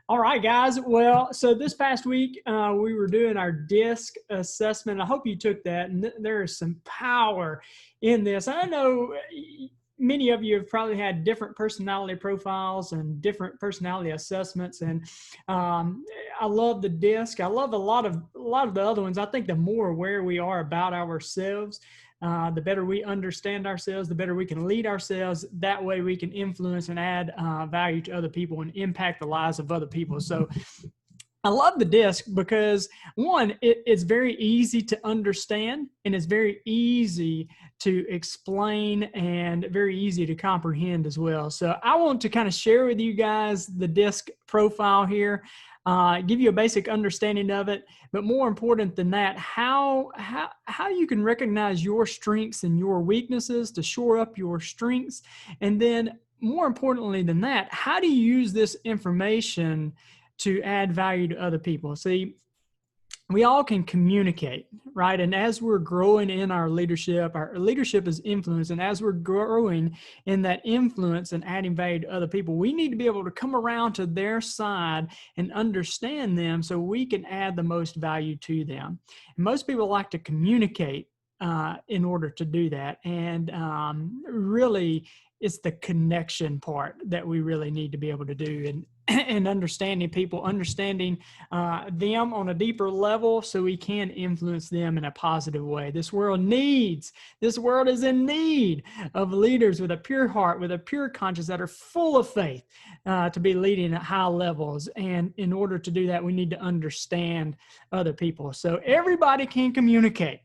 All right, guys. Well, so this past week, we were doing our DISC assessment. I hope you took that. And there is some power in this. I know many of you have probably had different personality profiles and different personality assessments. And I love the DISC. I love a lot of the other ones. I think the more aware we are about ourselves, the better we understand ourselves, the better we can lead ourselves. That way we can influence and add value to other people and impact the lives of other people. So I love the DISC because, one, it's very easy to understand, and it's very easy to explain and very easy to comprehend as well. So I want to kind of share with you guys the DISC profile here. Give you a basic understanding of it, but more important than that, how you can recognize your strengths and your weaknesses to shore up your strengths. And then more importantly than that, how do you use this information to add value to other people? See, we all can communicate, right? And as we're growing in our leadership is influence. And as we're growing in that influence and adding value to other people, we need to be able to come around to their side and understand them so we can add the most value to them. And most people like to communicate in order to do that. And really, it's the connection part that we really need to be able to do, and understanding people, understanding them on a deeper level so we can influence them in a positive way. This world is in need of leaders with a pure heart, with a pure conscience that are full of faith to be leading at high levels. And in order to do that, we need to understand other people. So everybody can communicate.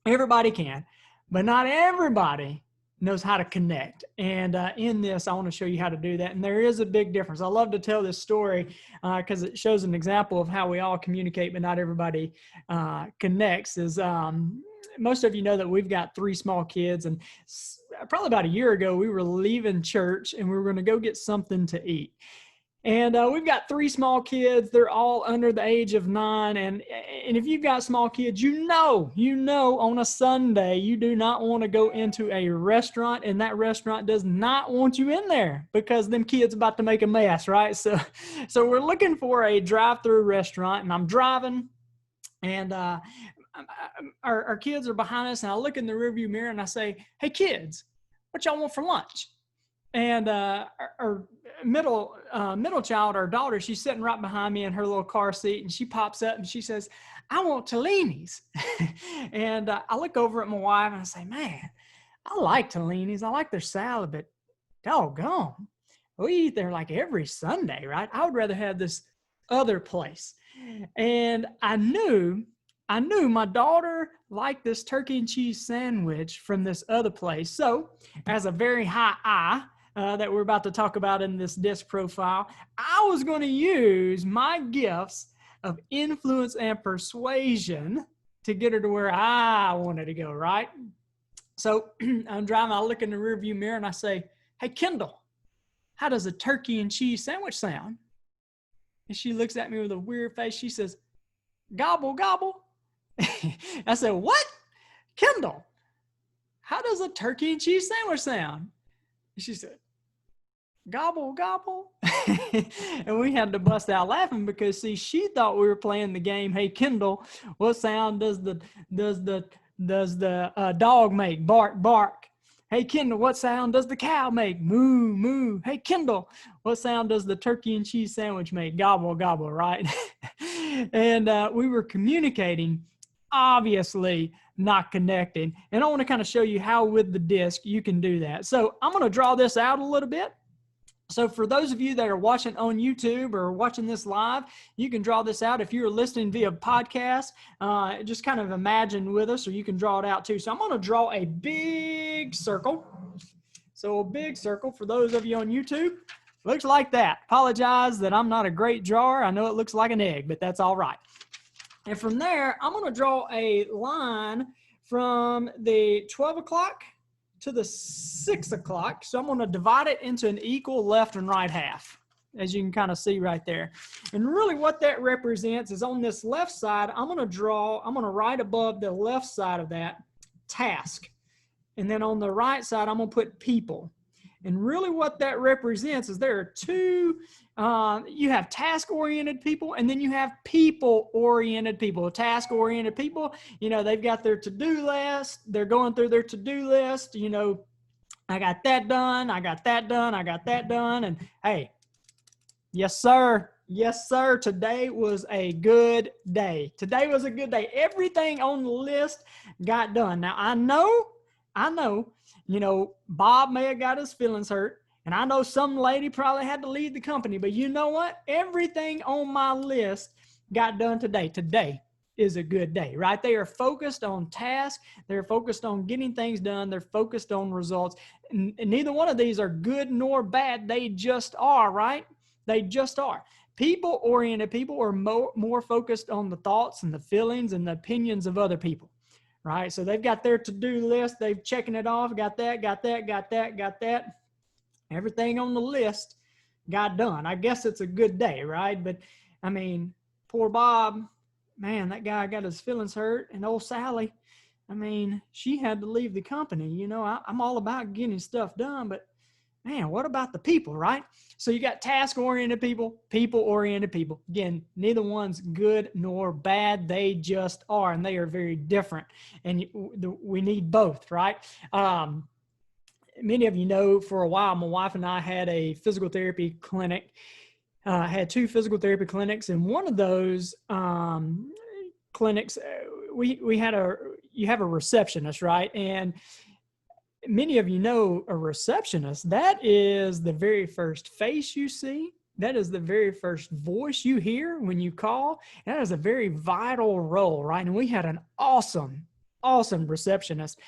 Everybody can, but not everybody knows how to connect. And in this, I want to show you how to do that. And there is a big difference. I love to tell this story because it shows an example of how we all communicate, but not everybody connects. Most of you know that we've got 3 small kids, and probably about a year ago, we were leaving church and we were going to go get something to eat. And we've got 3 small kids. They're all under the age of 9. And if you've got small kids, you know, on a Sunday, you do not want to go into a restaurant, and that restaurant does not want you in there because them kids about to make a mess, right? So we're looking for a drive-through restaurant, and I'm driving, and our kids are behind us, and I look in the rearview mirror and I say, "Hey kids, what y'all want for lunch?" And our middle child, our daughter, she's sitting right behind me in her little car seat, and she pops up and she says, "I want Tellini's." And I look over at my wife and I say, "Man, I like Tellini's. I like their salad, but doggone, we eat there like every Sunday, right? I would rather have this other place." And I knew my daughter liked this turkey and cheese sandwich from this other place. So as a very high I, that we're about to talk about in this DISC profile, I was going to use my gifts of influence and persuasion to get her to where I wanted to go, right? So I'm driving, I look in the rearview mirror and I say, "Hey, Kendall, how does a turkey and cheese sandwich sound?" And she looks at me with a weird face. She says, "Gobble, gobble." I said, "What? Kendall, how does a turkey and cheese sandwich sound?" And she said, "Gobble, gobble." And we had to bust out laughing because, see, she thought we were playing the game, "Hey, Kendall, what sound does the dog make? Bark, bark." "Hey, Kendall, what sound does the cow make? Moo, moo." "Hey, Kendall, what sound does the turkey and cheese sandwich make? Gobble, gobble," right? And we were communicating, obviously not connecting. And I want to kind of show you how with the DISC you can do that. So I'm going to draw this out a little bit. So for those of you that are watching on YouTube or watching this live, you can draw this out. If you're listening via podcast, just kind of imagine with us, or you can draw it out too. So I'm going to draw a big circle. So a big circle for those of you on YouTube, looks like that. Apologize that I'm not a great drawer. I know it looks like an egg, but that's all right. And from there, I'm going to draw a line from the 12 o'clock to the 6 o'clock. So I'm going to divide it into an equal left and right half, as you can kind of see right there. And really what that represents is on this left side, I'm going to write above the left side of that, task. And then on the right side, I'm going to put people. And really what that represents is there are two, you have task-oriented people, and then you have people-oriented people. Task-oriented people, they've got their to-do list. They're going through their to-do list. I got that done. I got that done. I got that done. And hey, yes, sir. Yes, sir. Today was a good day. Today was a good day. Everything on the list got done. Now, I know, Bob may have got his feelings hurt, and I know some lady probably had to leave the company, but you know what? Everything on my list got done today. Today is a good day, right? They are focused on task. They're focused on getting things done. They're focused on results. And neither one of these are good nor bad. They just are, right? They just are. People-oriented people are more focused on the thoughts and the feelings and the opinions of other people, right? So they've got their to-do list. They've checking it off. Got that, got that, got that, got that. Everything on the list got done. I guess it's a good day, right? But, I mean, poor Bob, man, that guy got his feelings hurt. And old Sally, I mean, she had to leave the company. I'm all about getting stuff done, but man, what about the people, right? So you got task-oriented people, people-oriented people. Again, neither one's good nor bad. They just are, and they are very different. And we need both, right? Many of you know for a while, my wife and I had a physical therapy clinic. Had two physical therapy clinics, and one of those clinics, you have a receptionist, right? And many of you know a receptionist, that is the very first face you see. That is the very first voice you hear when you call. That is a very vital role, right? And we had an awesome receptionist.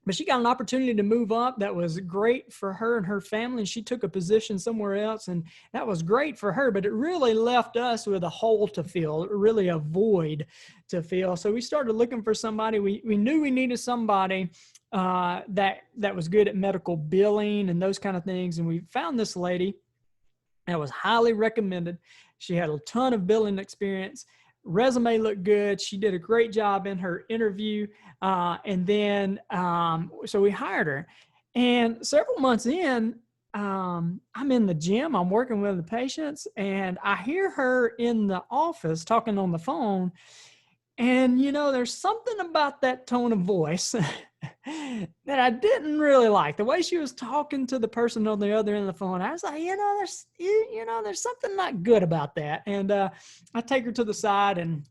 But she got an opportunity to move up. That was great for her and her family. And she took a position somewhere else, and that was great for her. But it really left us with a hole to fill, really a void to fill. So we started looking for somebody. We knew we needed somebody that was good at medical billing and those kind of things. And we found this lady that was highly recommended. She had a ton of billing experience. Resume looked good. She did a great job in her interview. And then, so we hired her. And several months in, I'm in the gym. I'm working with the patients, and I hear her in the office talking on the phone. And, there's something about that tone of voice that I didn't really like. The way she was talking to the person on the other end of the phone, I was like, there's something not good about that. And I take her to the side, and,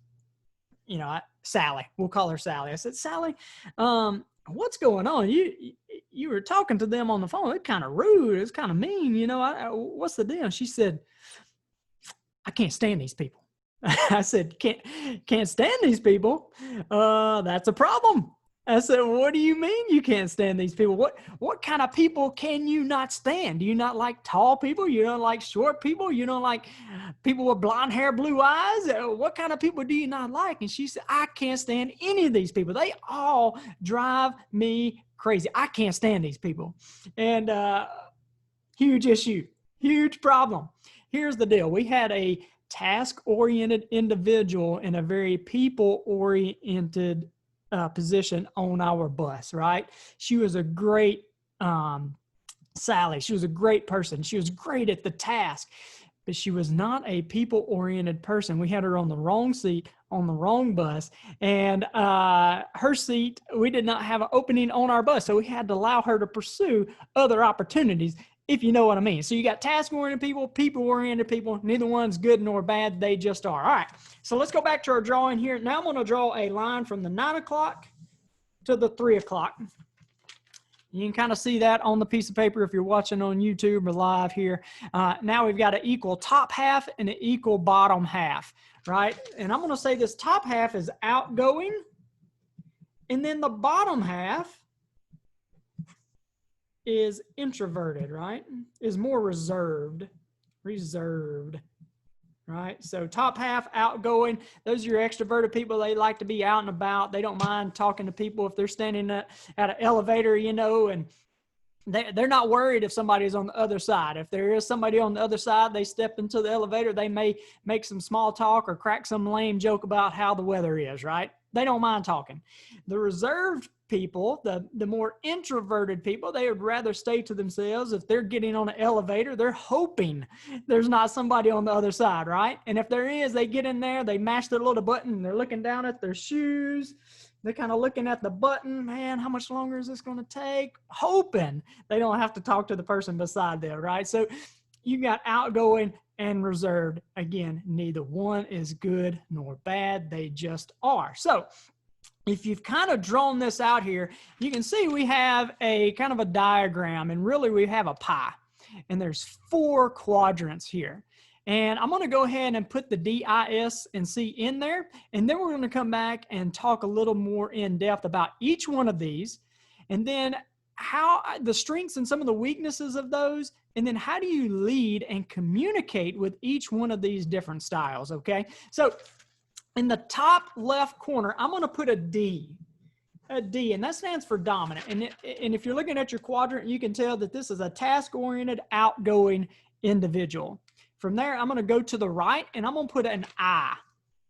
Sally, we'll call her Sally. I said, Sally, what's going on? You were talking to them on the phone. It's kind of rude. It's kind of mean. What's the deal? She said, I can't stand these people. I said, can't stand these people. That's a problem. I said, what do you mean you can't stand these people? What kind of people can you not stand? Do you not like tall people? You don't like short people? You don't like people with blonde hair, blue eyes? What kind of people do you not like? And she said, I can't stand any of these people. They all drive me crazy. I can't stand these people. And huge issue, huge problem. Here's the deal. We had a task-oriented individual in a very people-oriented position on our bus, right? She was a great, Sally. She was a great person. She was great at the task, but she was not a people-oriented person. We had her on the wrong seat, on the wrong bus, and her seat, we did not have an opening on our bus, so we had to allow her to pursue other opportunities, if you know what I mean. So you got task-oriented people, people-oriented people. Neither one's good nor bad. They just are. All right. So let's go back to our drawing here. Now I'm going to draw a line from the 9 o'clock to the 3 o'clock. You can kind of see that on the piece of paper if you're watching on YouTube or live here. Now we've got an equal top half and an equal bottom half, right? And I'm going to say this top half is outgoing, and then the bottom half is introverted, right? Is more reserved, right? So top half, outgoing. Those are your extroverted people. They like to be out and about. They don't mind talking to people if they're standing at an elevator, and they're not worried if somebody's on the other side. If there is somebody on the other side, they step into the elevator, they may make some small talk or crack some lame joke about how the weather is, right? They don't mind talking. The reserved people, the more introverted people, they would rather stay to themselves. If they're getting on an elevator, they're hoping there's not somebody on the other side, right? And if there is, they get in there, they mash their little button, they're looking down at their shoes. They're kind of looking at the button, man, how much longer is this going to take? Hoping they don't have to talk to the person beside them, right? So you got outgoing and reserved. Again, neither one is good nor bad. They just are. So if you've kind of drawn this out here, you can see we have a kind of a diagram, and really we have a pie. And there's 4 quadrants here. And I'm going to go ahead and put the D, I, S, and C in there. And then we're going to come back and talk a little more in depth about each one of these. And then how the strengths and some of the weaknesses of those. And then how do you lead and communicate with each one of these different styles, okay? So in the top left corner, I'm going to put a D, and that stands for dominant. And if you're looking at your quadrant, you can tell that this is a task-oriented, outgoing individual. From there, I'm going to go to the right, and I'm going to put an I,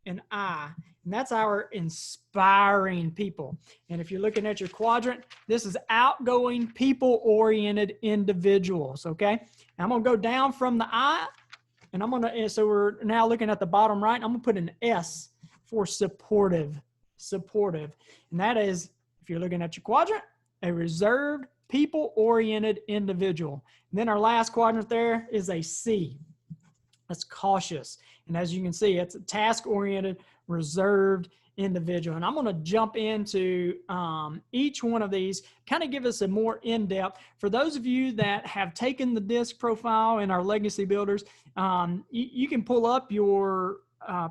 and that's our inspiring people. And if you're looking at your quadrant, this is outgoing, people-oriented individuals, okay? And I'm going to go down from the I, and I'm going to, so we're now looking at the bottom right, I'm going to put an S for supportive. And that is, if you're looking at your quadrant, a reserved, people-oriented individual. And then our last quadrant there is a C. That's cautious. And as you can see, it's a task-oriented, reserved individual. And I'm going to jump into each one of these, kind of give us a more in-depth. For those of you that have taken the DISC profile in our Legacy Builders, you can pull up your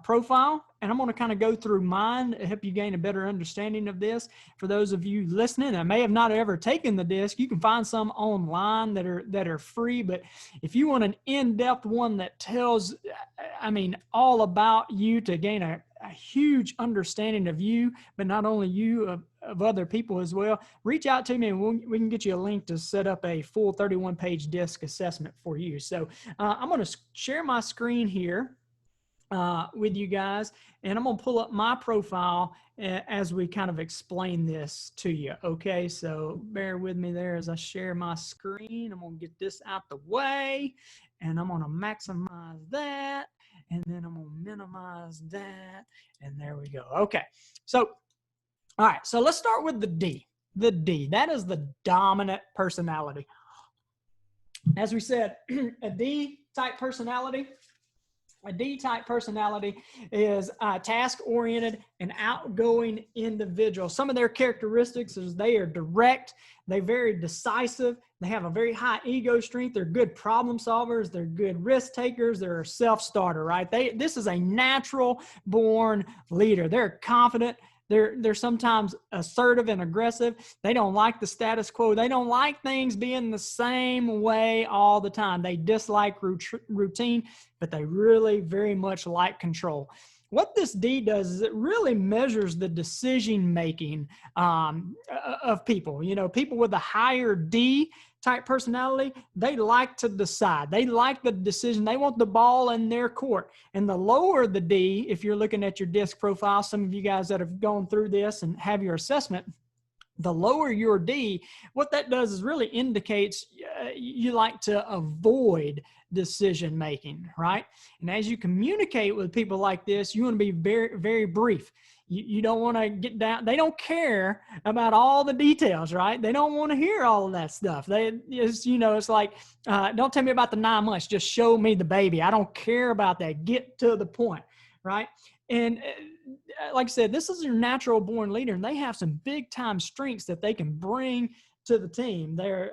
profile, and I'm going to kind of go through mine to help you gain a better understanding of this. For those of you listening that may have not ever taken the DISC, you can find some online that are free. But if you want an in-depth one that tells, I mean, all about you to gain a huge understanding of you, but not only you, of other people as well, reach out to me, and we can get you a link to set up a full 31-page DISC assessment for you. So I'm going to share my screen here with you guys, and I'm going to pull up my profile as we kind of explain this to you. Okay, so bear with me there as I share my screen. I'm going to get this out the way, and I'm going to maximize that, and then I'm going to minimize that, and there we go. Okay, so all right, so let's start with the D. The D, that is the dominant personality. As we said, a D-type personality. A D-type personality is task-oriented and outgoing individual. Some of their characteristics is they are direct, they're very decisive, they have a very high ego strength, they're good problem solvers, they're good risk takers, they're a self-starter, right? This is a natural born leader. They're confident. They're sometimes assertive and aggressive. They don't like the status quo. They don't like things being the same way all the time. They dislike routine, but they really very much like control. What this D does is it really measures the decision-making of people. You know, people with a higher D type personality, they like to decide. They like the decision. They want the ball in their court. And the lower the D, if you're looking at your DISC profile, some of you guys that have gone through this and have your assessment, the lower your D, what that does is really indicates you like to avoid decision making, right? And as you communicate with people like this, you want to be very, very brief. You don't want to get down. They don't care about all the details, right? They don't want to hear all of that stuff. It's like, don't tell me about the 9 months. Just show me the baby. I don't care about that. Get to the point, right? And like I said, this is your natural born leader, and they have some big time strengths that they can bring to the team. They're,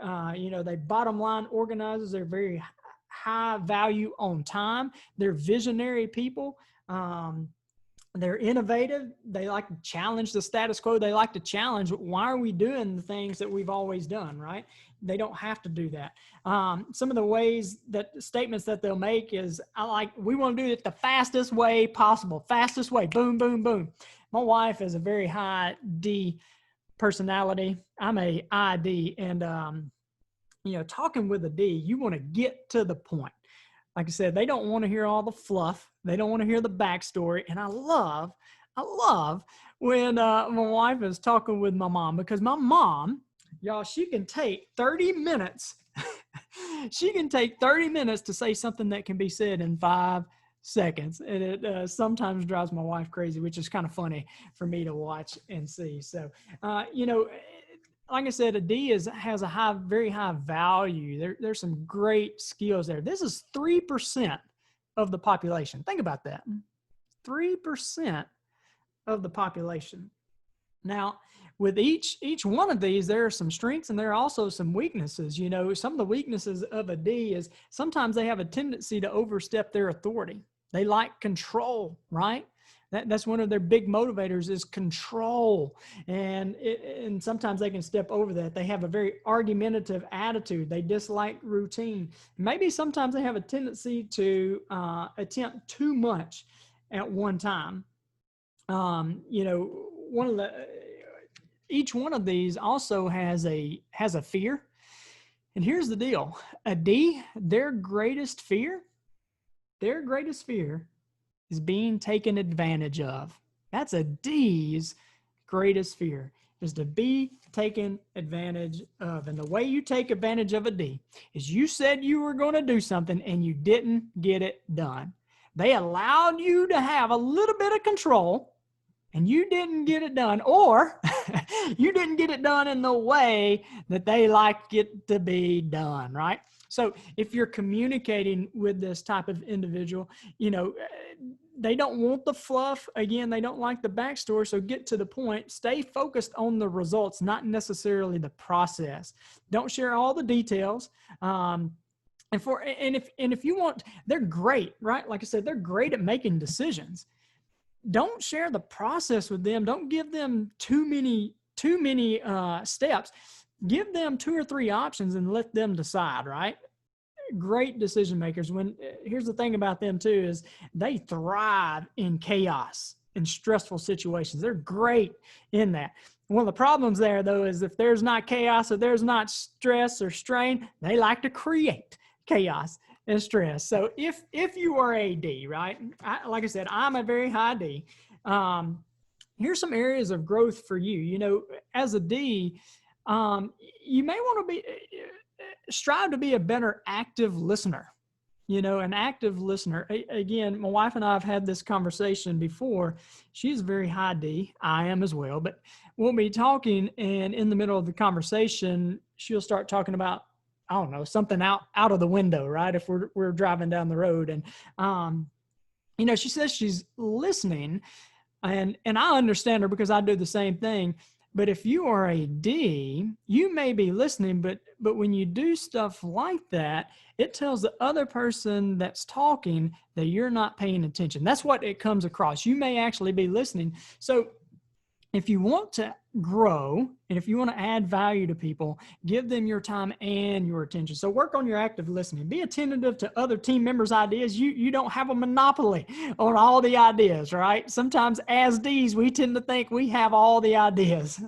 they bottom line organizers. They're very high value on time. They're visionary people. They're innovative. They like to challenge the status quo. They like to challenge, why are we doing the things that we've always done, right? They don't have to do that. Some of the statements that they'll make is, we want to do it the fastest way possible. Fastest way, boom, boom, boom. My wife is a very high D personality. I'm a ID, and, talking with a D, you want to get to the point. Like I said, they don't want to hear all the fluff. They don't want to hear the backstory. And I love when my wife is talking with my mom, because my mom, y'all, she can take 30 minutes. She can take 30 minutes to say something that can be said in 5 seconds. And it sometimes drives my wife crazy, which is kind of funny for me to watch and see. So, like I said, a D has a very high value. There's some great skills there. This is 3% of the population. Think about that. 3% of the population. Now, with each one of these, there are some strengths and there are also some weaknesses. You know, some of the weaknesses of a D is sometimes they have a tendency to overstep their authority. They like control, right? That's one of their big motivators is control. And sometimes they can step over that. They have a very argumentative attitude. They dislike routine. Maybe sometimes they have a tendency to attempt too much at one time. Each one of these also has a fear. And here's the deal. A D, their greatest fear is being taken advantage of. That's a D's greatest fear, is to be taken advantage of. And the way you take advantage of a D is you said you were going to do something and you didn't get it done. They allowed you to have a little bit of control and you didn't get it done, or you didn't get it done in the way that they like it to be done, right? So if you're communicating with this type of individual, they don't want the fluff. Again, they don't like the backstory. So get to the point, stay focused on the results, not necessarily the process. Don't share all the details. If you want, they're great, right? Like I said, they're great at making decisions. Don't share the process with them. Don't give them too many steps. Give them 2 or 3 options and let them decide, right? Great decision makers. Here's the thing about them too, is they thrive in chaos, in stressful situations. They're great in that. One of the problems there though, is if there's not chaos or there's not stress or strain, they like to create chaos and stress. So if you are a D, right? Like I said, I'm a very high D. Here's some areas of growth for you. As a D, you may want to strive to be a better active listener. An active listener. Again, my wife and I have had this conversation before. She's a very high D. I am as well. But we'll be talking, and in the middle of the conversation, she'll start talking about, I don't know, something out of the window, right? If we're driving down the road, and she says she's listening, and I understand her because I do the same thing. But if you are a D, you may be listening, but when you do stuff like that, it tells the other person that's talking that you're not paying attention. That's what it comes across. You may actually be listening. So if you want to grow and if you want to add value to people, give them your time and your attention. So work on your active listening. Be attentive to other team members' ideas. You don't have a monopoly on all the ideas, right? Sometimes as Ds, we tend to think we have all the ideas,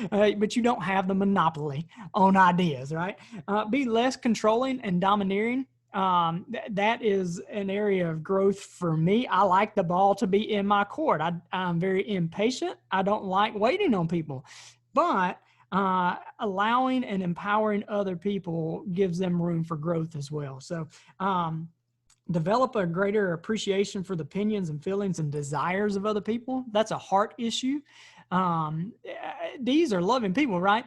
but you don't have the monopoly on ideas, right? Be less controlling and domineering. That is an area of growth for me. I like the ball to be in my court. I'm very impatient. I don't like waiting on people, but allowing and empowering other people gives them room for growth as well. So develop a greater appreciation for the opinions and feelings and desires of other people. That's a heart issue. These are loving people, right?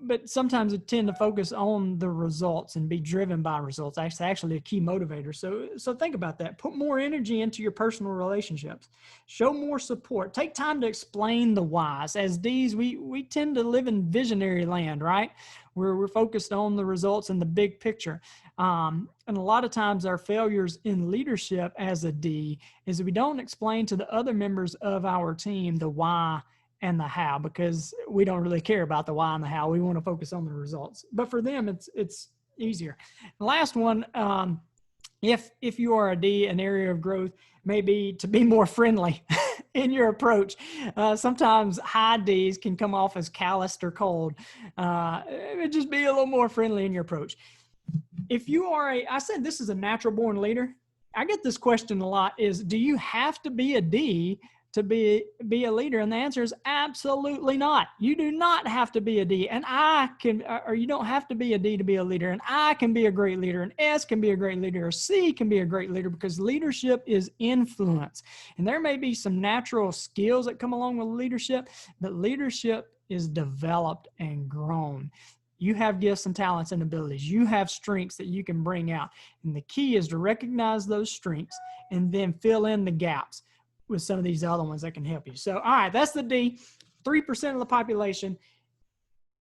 But sometimes it tend to focus on the results and be driven by results. That's actually a key motivator. So think about that. Put more energy into your personal relationships. Show more support. Take time to explain the whys. As Ds, we tend to live in visionary land, right? We're focused on the results and the big picture. And a lot of times our failures in leadership as a D is that we don't explain to the other members of our team the why and the how, because we don't really care about the why and the how. We want to focus on the results. But for them, it's easier. The last one, if you are a D, an area of growth may be to be more friendly in your approach. Sometimes high Ds can come off as calloused or cold. Just be a little more friendly in your approach. If you are I said this is a natural born leader. I get this question a lot is, do you have to be a D to be a leader? And the answer is absolutely not. You do not have to be a D. And I can, or you don't have to be a D to be a leader. And I can be a great leader. And S can be a great leader. Or C can be a great leader, because leadership is influence. And there may be some natural skills that come along with leadership, but leadership is developed and grown. You have gifts and talents and abilities. You have strengths that you can bring out. And the key is to recognize those strengths and then fill in the gaps with some of these other ones that can help you. So, all right, that's the D, 3% of the population.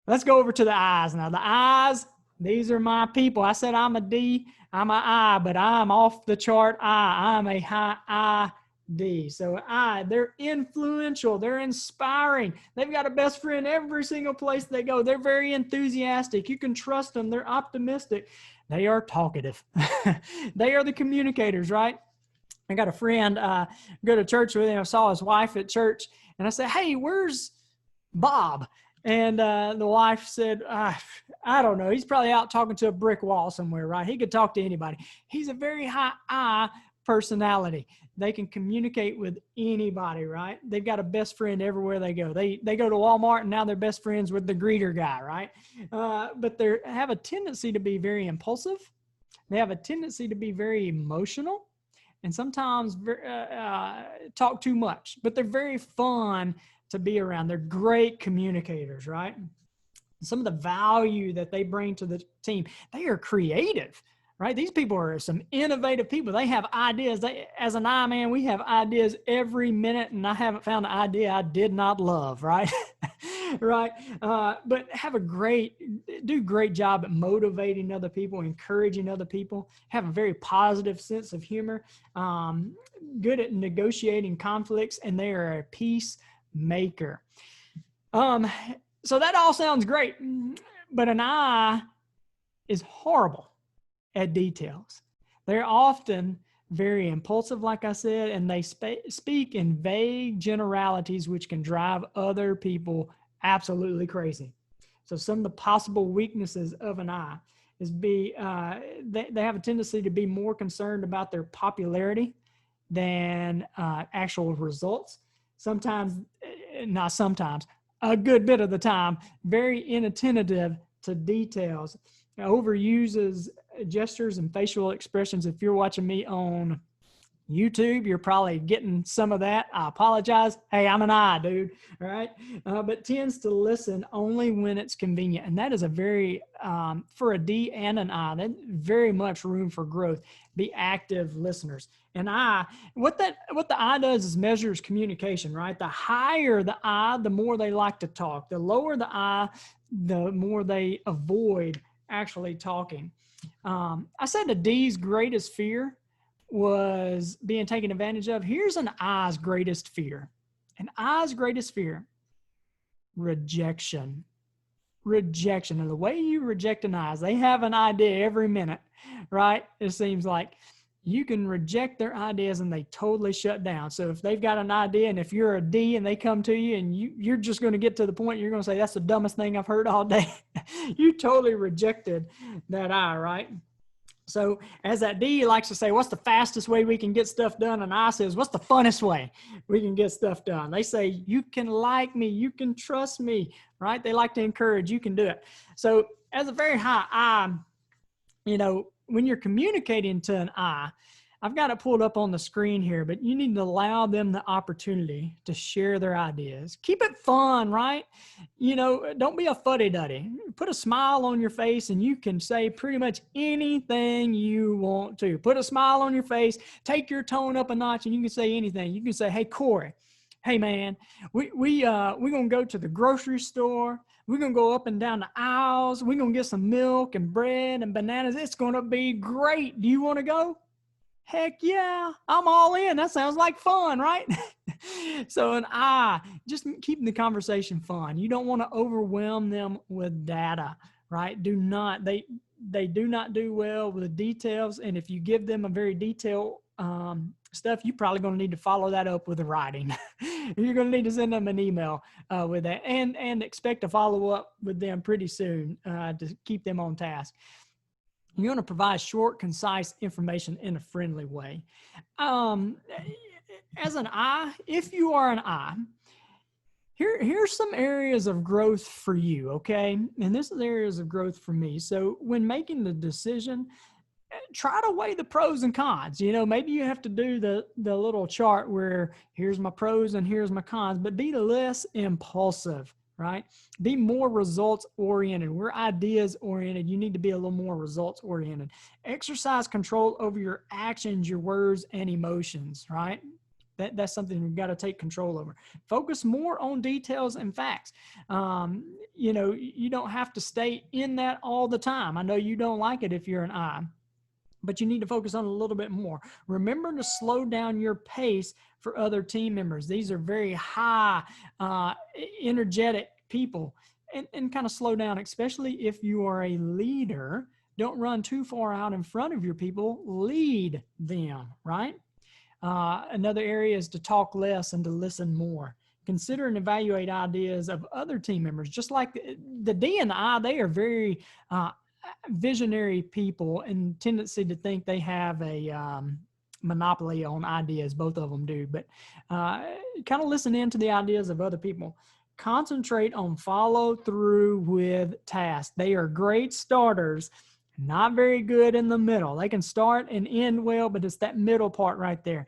Let's go over to the I's now. The I's, these are my people. I said I'm a D, I'm an I, but I'm off the chart I. I'm a high I D. So they're influential. They're inspiring. They've got a best friend every single place they go. They're very enthusiastic. You can trust them. They're optimistic. They are talkative. They are the communicators, right? I got a friend, go to church with him. I saw his wife at church, and I said, hey, where's Bob? And the wife said, I don't know. He's probably out talking to a brick wall somewhere, right? He could talk to anybody. He's a very high I personality. They can communicate with anybody, right? They've got a best friend everywhere they go. They go to Walmart, and now they're best friends with the greeter guy, right? But they have a tendency to be very impulsive. They have a tendency to be very emotional, and sometimes talk too much, but they're very fun to be around. They're great communicators, right? Some of the value that they bring to the team, they are creative, right? These people are some innovative people. They have ideas. As an I man, we have ideas every minute, and I haven't found an idea I did not love, right? Right. But do a great job at motivating other people, encouraging other people, have a very positive sense of humor, good at negotiating conflicts, and they are a peacemaker. So that all sounds great, but an I is horrible at details. They're often very impulsive, like I said, and they speak in vague generalities, which can drive other people absolutely crazy. So some of the possible weaknesses of an I is they have a tendency to be more concerned about their popularity than actual results. A good bit of the time, very inattentive to details, overuses gestures and facial expressions. If you're watching me on YouTube, you're probably getting some of that. I apologize. Hey, I'm an I, dude. All right. But tends to listen only when it's convenient. And that is a very, for a D and an I, that very much room for growth. Be active listeners. And what the I does is measures communication, right? The higher the I, the more they like to talk. The lower the I, the more they avoid actually talking. I said the D's greatest fear was being taken advantage of. Here's an I's greatest fear. An I's greatest fear: rejection. Rejection. And the way you reject an I is they have an idea every minute, right? It seems like you can reject their ideas and they totally shut down. So if they've got an idea, and if you're a D and they come to you and you're just going to get to the point, you're going to say, that's the dumbest thing I've heard all day. You totally rejected that I, right? So as that D likes to say, what's the fastest way we can get stuff done? And I says, what's the funnest way we can get stuff done? They say, you can like me, you can trust me, right? They like to encourage, you can do it. So as a very high I, when you're communicating to an I, I've got it pulled up on the screen here, but you need to allow them the opportunity to share their ideas. Keep it fun, right? Don't be a fuddy-duddy. Put a smile on your face and you can say pretty much anything you want to. Put a smile on your face, take your tone up a notch, and you can say anything. You can say, hey, Cory, hey, man, we're going to go to the grocery store. We're going to go up and down the aisles. We're going to get some milk and bread and bananas. It's going to be great. Do you want to go? Heck yeah, I'm all in. That sounds like fun, right? So an I, just keeping the conversation fun. You don't want to overwhelm them with data, right? They do not do well with details. And if you give them a very detailed stuff, you're probably going to need to follow that up with a writing. You're going to need to send them an email with that and expect to follow up with them pretty soon to keep them on task. You're going to provide short, concise information in a friendly way. as an I, if you are an I, here's some areas of growth for you, okay? And this is areas of growth for me. So when making the decision, try to weigh the pros and cons. You know, maybe you have to do the little chart where here's my pros and here's my cons, but be less impulsive, right? Be more results oriented. We're ideas oriented. You need to be a little more results oriented. Exercise control over your actions, your words, and emotions, right? That's something we've got to take control over. Focus more on details and facts. You know, you don't have to stay in that all the time. I know you don't like it if you're an I, but you need to focus on a little bit more. Remember to slow down your pace for other team members. These are very high, energetic people, and kind of slow down, especially if you are a leader. Don't run too far out in front of your people. Lead them, right? Another area is to talk less and to listen more. Consider and evaluate ideas of other team members. Just like the D and the I, they are very visionary people and tendency to think they have a monopoly on ideas. Both of them do, but kind of listen into the ideas of other people. Concentrate on follow through with tasks. They are great starters, not very good in the middle. They can start and end well, but it's that middle part right there.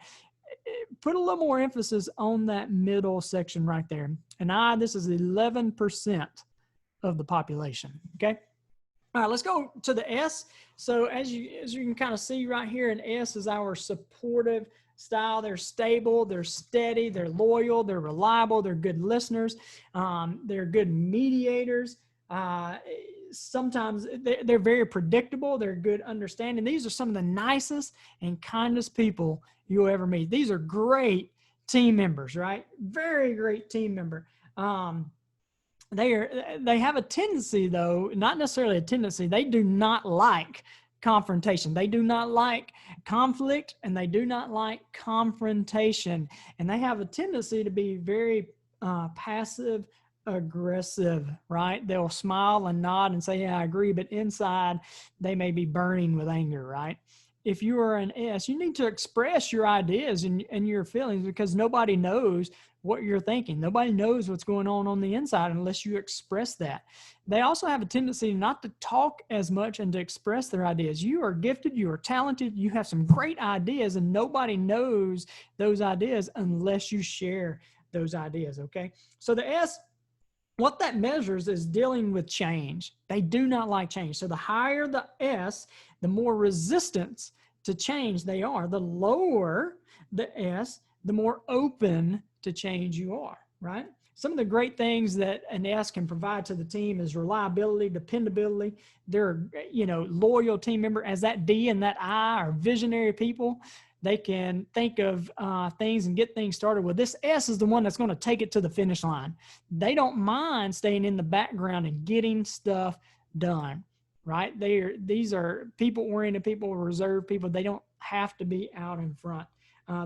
Put a little more emphasis on that middle section right there. And this is 11% of the population. Okay. All right, let's go to the S. So as you can kind of see right here, an S is our supportive style. They're stable, they're steady, they're loyal, they're reliable, they're good listeners, they're good mediators. Sometimes they're very predictable. They're good understanding. These are some of the nicest and kindest people you'll ever meet. These are great team members, right? Very great team member. They have a tendency, though, not necessarily a tendency. They do not like confrontation. They do not like conflict, and they do not like confrontation. And they have a tendency to be very passive aggressive, right? They'll smile and nod and say, yeah, I agree. But inside, they may be burning with anger, right? If you are an S, you need to express your ideas and your feelings, because nobody knows what you're thinking. Nobody knows what's going on the inside unless you express that. They also have a tendency not to talk as much and to express their ideas. You are gifted, you are talented, you have some great ideas, and nobody knows those ideas unless you share those ideas, okay? So the S, what that measures is dealing with change. They do not like change. So the higher the S, the more resistance to change they are. The lower the S, the more open to change you are, right? Some of the great things that an S can provide to the team is reliability, dependability. They're, loyal team member. As that D and that I are visionary people, they can think of things and get things started. Well, this S is the one that's going to take it to the finish line. They don't mind staying in the background and getting stuff done, right? These are people-oriented people, reserved people. They don't have to be out in front.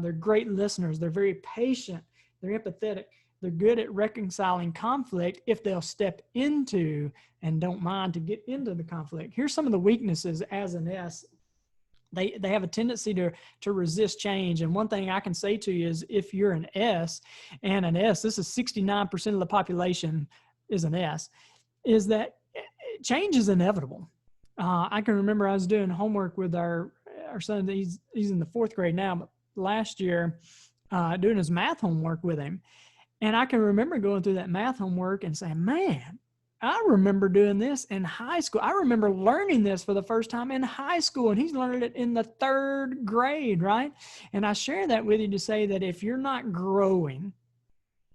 They're great listeners. They're very patient. They're empathetic. They're good at reconciling conflict if they'll step into and don't mind to get into the conflict. Here's some of the weaknesses as an S. They have a tendency to resist change. And one thing I can say to you is, if you're an S, and an S, this is 69% of the population is an S, is that change is inevitable. I can remember I was doing homework with our son. He's in the 4th grade now, but last year doing his math homework with him. And I can remember going through that math homework and saying, man, I remember doing this in high school. I remember learning this for the first time in high school, and he's learning it in the 3rd grade, right? And I share that with you to say that if you're not growing,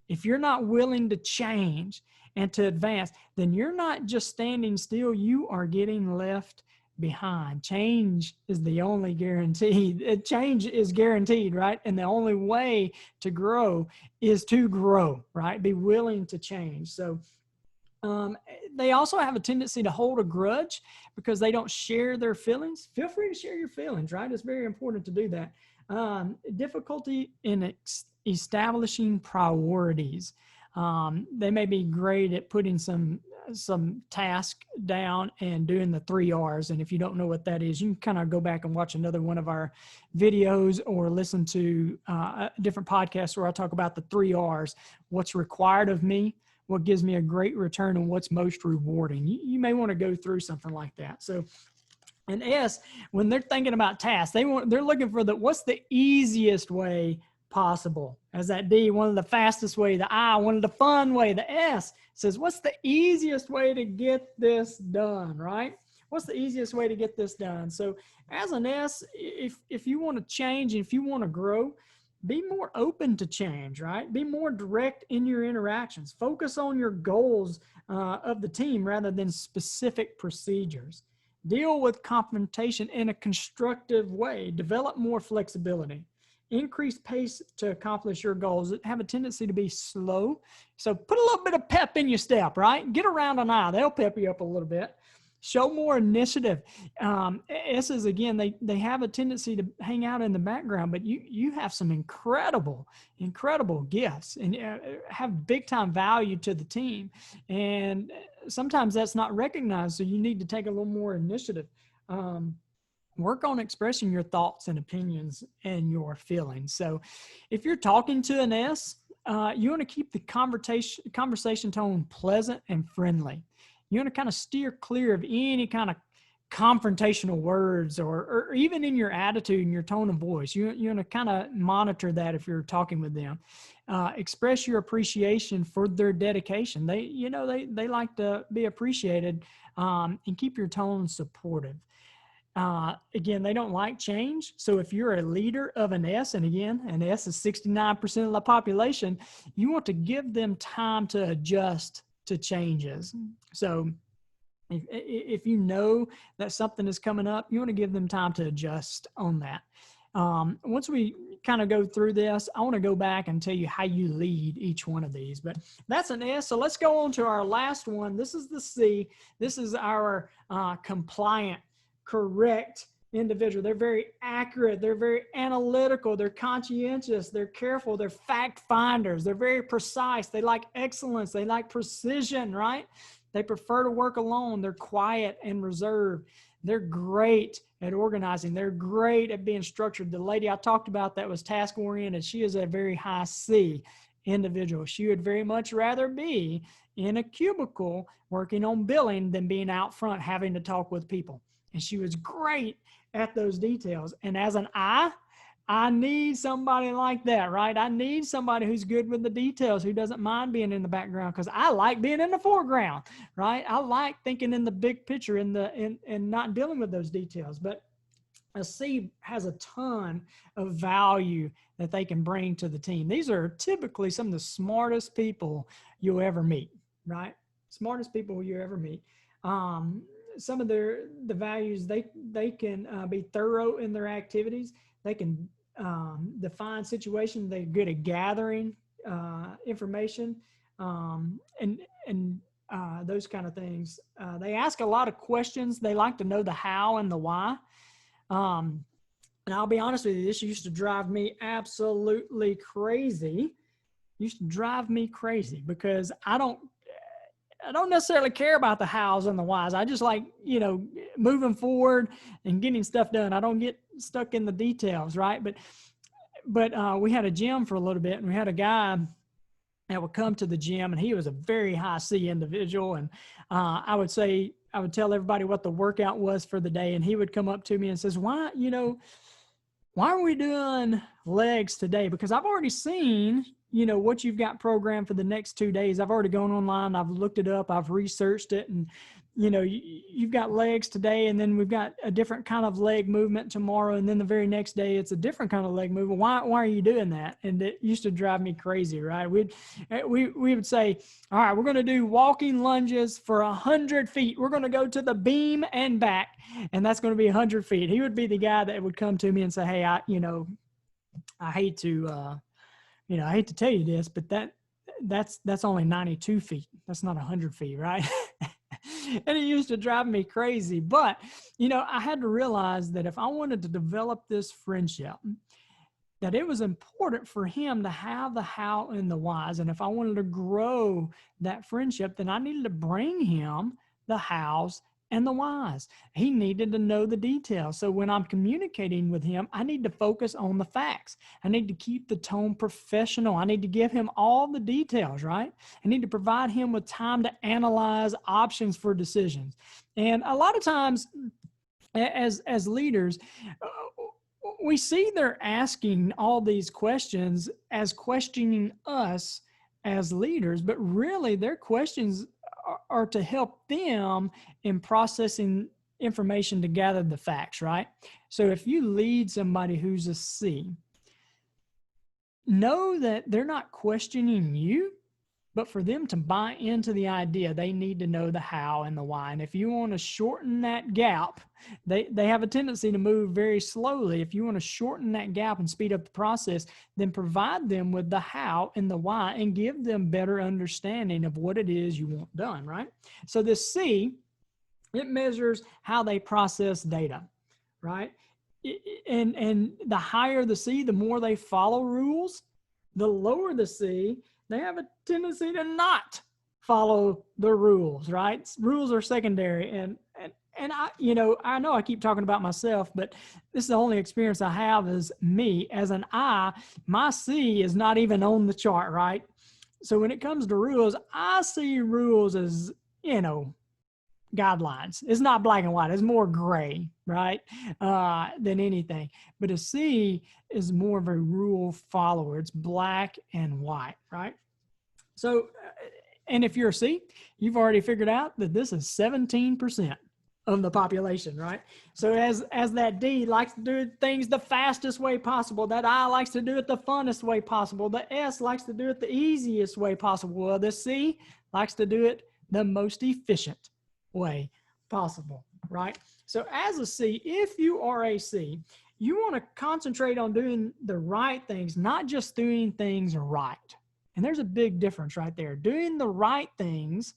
if you're not willing to change and to advance, then you're not just standing still, you are getting left behind. Change is the only guarantee. Change is guaranteed, right? And the only way to grow is to grow, right? Be willing to change. So they also have a tendency to hold a grudge because they don't share their feelings. Feel free to share your feelings, right? It's very important to do that. Difficulty in establishing priorities. They may be great at putting some some task down and doing the 3 R's. And if you don't know what that is, you can kind of go back and watch another one of our videos or listen to a different podcast where I talk about the 3 R's, what's required of me, what gives me a great return, and what's most rewarding. You may want to go through something like that. So an S, when they're thinking about tasks, they're looking for what's the easiest way possible. As that D, one of the fastest way, the I, one of the fun way, the S says, what's the easiest way to get this done, right? What's the easiest way to get this done? So as an S, if you want to change and if you want to grow, be more open to change, right? Be more direct in your interactions. Focus on your goals of the team rather than specific procedures. Deal with confrontation in a constructive way. Develop more flexibility. Increase pace to accomplish your goals. Have a tendency to be slow. So put a little bit of pep in your step, right? Get around an I. They'll pep you up a little bit. Show more initiative. S's, again, they have a tendency to hang out in the background, but you have some incredible gifts and have big time value to the team. And sometimes that's not recognized, so you need to take a little more initiative. Work on expressing your thoughts and opinions and your feelings. So if you're talking to an S, you want to keep the conversation tone pleasant and friendly. You want to kind of steer clear of any kind of confrontational words or even in your attitude and your tone of voice. You want to kind of monitor that if you're talking with them. Express your appreciation for their dedication. They like to be appreciated, and keep your tone supportive. Again, they don't like change. So if you're a leader of an S, and again, an S is 69% of the population, you want to give them time to adjust to changes. So if you know that something is coming up, you want to give them time to adjust on that. Once we kind of go through this, I want to go back and tell you how you lead each one of these, but that's an S. So let's go on to our last one. This is the C. This is our compliant, correct individual. They're very accurate. They're very analytical. They're conscientious. They're careful. They're fact finders. They're very precise. They like excellence. They like precision, right? They prefer to work alone. They're quiet and reserved. They're great at organizing. They're great at being structured. The lady I talked about that was task oriented, she is a very high C individual. She would very much rather be in a cubicle working on billing than being out front having to talk with people. And she was great at those details. And as an I need somebody like that, right? I need somebody who's good with the details, who doesn't mind being in the background, because I like being in the foreground, right? I like thinking in the big picture and not dealing with those details. But a C has a ton of value that they can bring to the team. These are typically some of the smartest people you'll ever meet, right? Smartest people you ever meet. Some of the values, they can be thorough in their activities. They can define situations. They're good at gathering information and those kind of things. They ask a lot of questions. They like to know the how and the why. And I'll be honest with you, this used to drive me absolutely crazy. Used to drive me crazy because I don't necessarily care about the hows and the whys. I just like, moving forward and getting stuff done. I don't get stuck in the details, right? But we had a gym for a little bit, and we had a guy that would come to the gym, and he was a very high C individual. And I would tell everybody what the workout was for the day, and he would come up to me and says, why are we doing legs today? Because I've already seen what you've got programmed for the next 2 days. I've already gone online. I've looked it up. I've researched it. And, you've got legs today, and then we've got a different kind of leg movement tomorrow. And then the very next day, it's a different kind of leg movement. Why are you doing that? And it used to drive me crazy, right? We would say, all right, we're going to do walking lunges for 100 feet. We're going to go to the beam and back, and that's going to be 100 feet. He would be the guy that would come to me and say, hey, I hate to tell you this, but that's only 92 feet. That's not 100 feet, right? And it used to drive me crazy. But, I had to realize that if I wanted to develop this friendship, that it was important for him to have the how and the whys. And if I wanted to grow that friendship, then I needed to bring him the hows and the whys. He needed to know the details. So when I'm communicating with him, I need to focus on the facts. I need to keep the tone professional. I need to give him all the details, right? I need to provide him with time to analyze options for decisions. And a lot of times as leaders, we see they're asking all these questions as questioning us as leaders, but really their questions are to help them in processing information to gather the facts, right? So if you lead somebody who's a C, know that they're not questioning you, but for them to buy into the idea, they need to know the how and the why. And if you want to shorten that gap, they have a tendency to move very slowly. If you want to shorten that gap and speed up the process, then provide them with the how and the why and give them better understanding of what it is you want done, right? So this C, it measures how they process data, right? And the higher the C, the more they follow rules. The lower the C, they have a tendency to not follow the rules, right? Rules are secondary. And I, I know I keep talking about myself, but this is the only experience I have is me as an I. My C is not even on the chart, right? So when it comes to rules, I see rules as, guidelines. It's not black and white. It's more gray, right? Than anything. But a C is more of a rule follower. It's black and white, right? So, and if you're a C, you've already figured out that this is 17% of the population, right? So as that D likes to do things the fastest way possible, that I likes to do it the funnest way possible, the S likes to do it the easiest way possible, well, the C likes to do it the most efficient way possible, right? So as a C, if you are a C, you want to concentrate on doing the right things, not just doing things right. And there's a big difference right there. Doing the right things,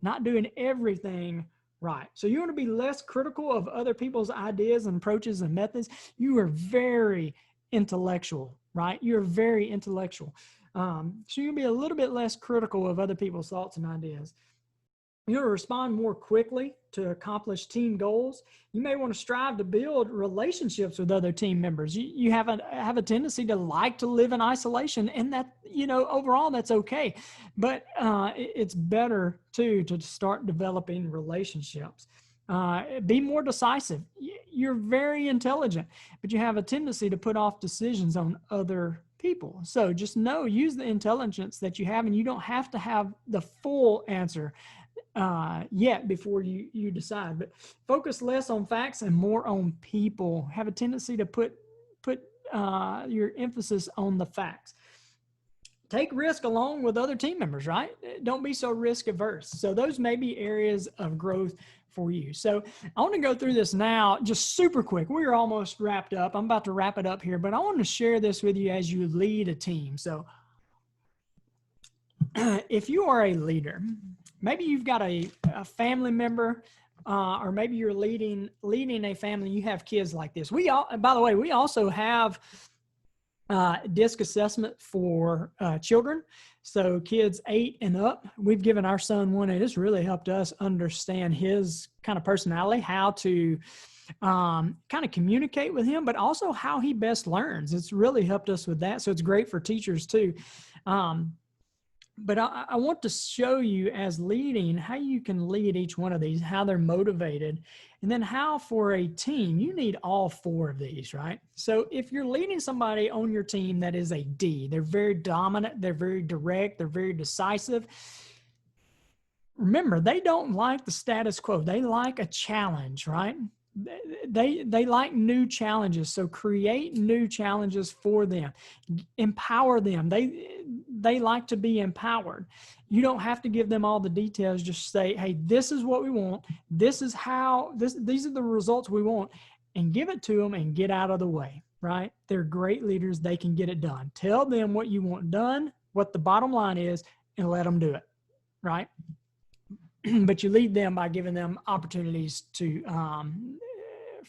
not doing everything right. So you want to be less critical of other people's ideas and approaches and methods. You are very intellectual, right? You're very intellectual. So you'll be a little bit less critical of other people's thoughts and ideas. You'll respond more quickly to accomplish team goals. You may want to strive to build relationships with other team members. You have a tendency to like to live in isolation, and that, overall that's okay. But it's better too to start developing relationships. Be more decisive. You're very intelligent, but you have a tendency to put off decisions on other people. So just use the intelligence that you have, and you don't have to have the full answer yet before you decide, but focus less on facts and more on people. Have a tendency to put your emphasis on the facts. Take risk along with other team members, right? Don't be so risk averse. So those may be areas of growth for you. So I want to go through this now just super quick. We're almost wrapped up. I'm about to wrap it up here, but I want to share this with you as you lead a team. So if you are a leader, maybe you've got a family member, or maybe you're leading a family. You have kids like this. By the way, we also have DISC assessment for children. So kids 8 and up. We've given our son one, and it's really helped us understand his kind of personality, how to kind of communicate with him, but also how he best learns. It's really helped us with that. So it's great for teachers too. But I want to show you as leading how you can lead each one of these, how they're motivated, and then how for a team, you need all 4 of these, right? So if you're leading somebody on your team that is a D, they're very dominant, they're very direct, they're very decisive. Remember, they don't like the status quo. They like a challenge, right? They like new challenges. So create new challenges for them. Empower them. They like to be empowered. You don't have to give them all the details. Just say, hey, this is what we want. This is how, these are the results we want, and give it to them and get out of the way, right? They're great leaders. They can get it done. Tell them what you want done, what the bottom line is, and let them do it, right? But you lead them by giving them opportunities to,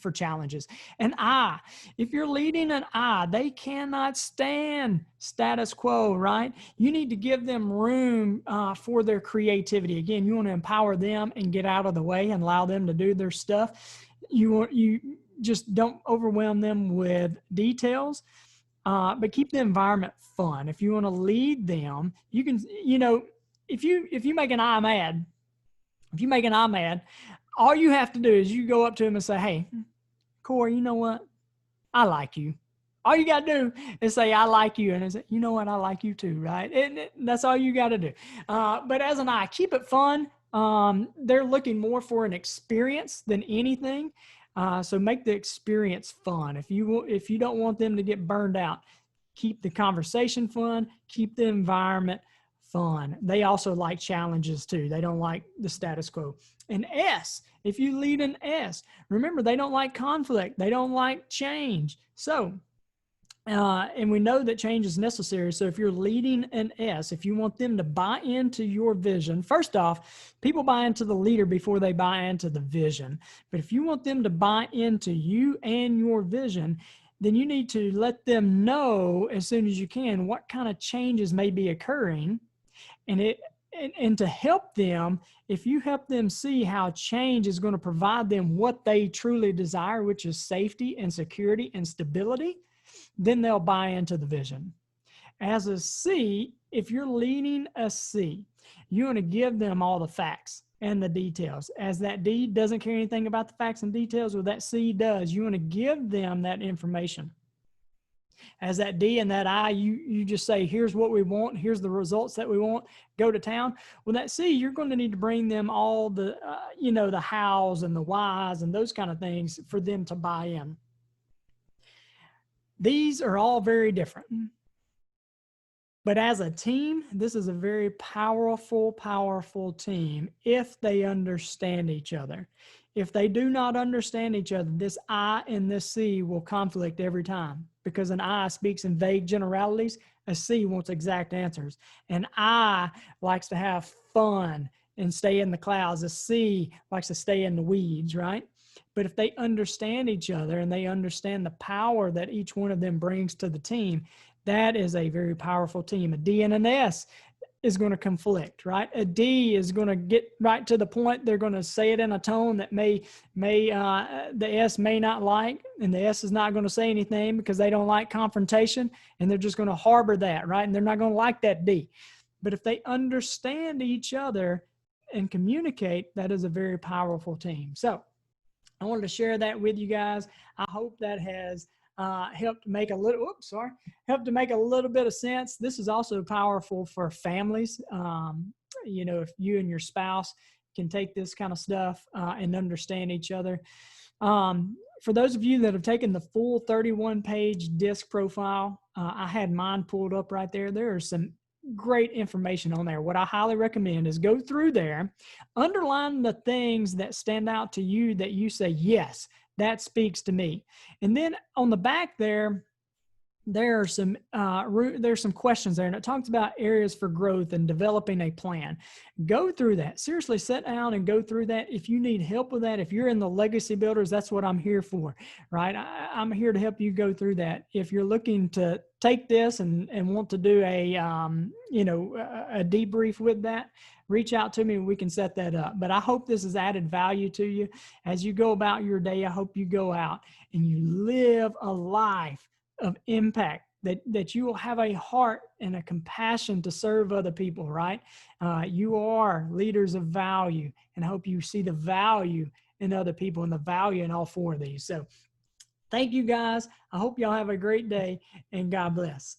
for challenges. An I, if you're leading an I, they cannot stand status quo, right? You need to give them room for their creativity. Again, you want to empower them and get out of the way and allow them to do their stuff. You just don't overwhelm them with details, but keep the environment fun. If you want to lead them, you can, if you make an I mad, all you have to do is you go up to him and say, hey, Cory, you know what? I like you. All you got to do is say, I like you. And I say, you know what? I like you too, right? That's all you got to do. But as an I, keep it fun. They're looking more for an experience than anything. So make the experience fun. If you don't want them to get burned out, keep the conversation fun, keep the environment fun. They also like challenges too. They don't like the status quo. An S, if you lead an S, remember, they don't like conflict. They don't like change. So, and we know that change is necessary. So if you're leading an S, if you want them to buy into your vision, first off, people buy into the leader before they buy into the vision. But if you want them to buy into you and your vision, then you need to let them know as soon as you can what kind of changes may be occurring. And to help them, if you help them see how change is going to provide them what they truly desire, which is safety and security and stability, then they'll buy into the vision. As a C, if you're leading a C, you want to give them all the facts and the details. As that D doesn't care anything about the facts and details, or that C does, you want to give them that information. As that D and that I, you just say, here's what we want, here's the results that we want, go to town. Well, that C, you're going to need to bring them all the, the hows and the whys and those kind of things for them to buy in. These are all very different. But as a team, this is a very powerful, powerful team if they understand each other. If they do not understand each other, this I and this C will conflict every time, because an I speaks in vague generalities, a C wants exact answers. An I likes to have fun and stay in the clouds. A C likes to stay in the weeds, right? But if they understand each other and they understand the power that each one of them brings to the team, that is a very powerful team. A D and an S is going to conflict, right? A D is going to get right to the point. They're going to say it in a tone that the S may not like, and the S is not going to say anything because they don't like confrontation, and they're just going to harbor that, right? And they're not going to like that D. But if they understand each other and communicate, that is a very powerful team. So I wanted to share that with you guys. I hope that has helped to make a little bit of sense. This is also powerful for families. If you and your spouse can take this kind of stuff and understand each other. For those of you that have taken the full 31-page disc profile, I had mine pulled up right there. There are some great information on there. What I highly recommend is go through there, underline the things that stand out to you that you say, yes, that speaks to me. And then on the back there are some there's some questions there, and it talks about areas for growth and developing a plan. Go through that. Seriously, sit down and go through that. If you need help with that, if you're in the legacy builders, that's what I'm here for, right? I'm here to help you go through that. If you're looking to take this and want to do a debrief with that, reach out to me and we can set that up. But I hope this has added value to you as you go about your day. I hope you go out and you live a life of impact, that you will have a heart and a compassion to serve other people, right? You are leaders of value, and I hope you see the value in other people and the value in all four of these. So thank you guys. I hope y'all have a great day, and God bless.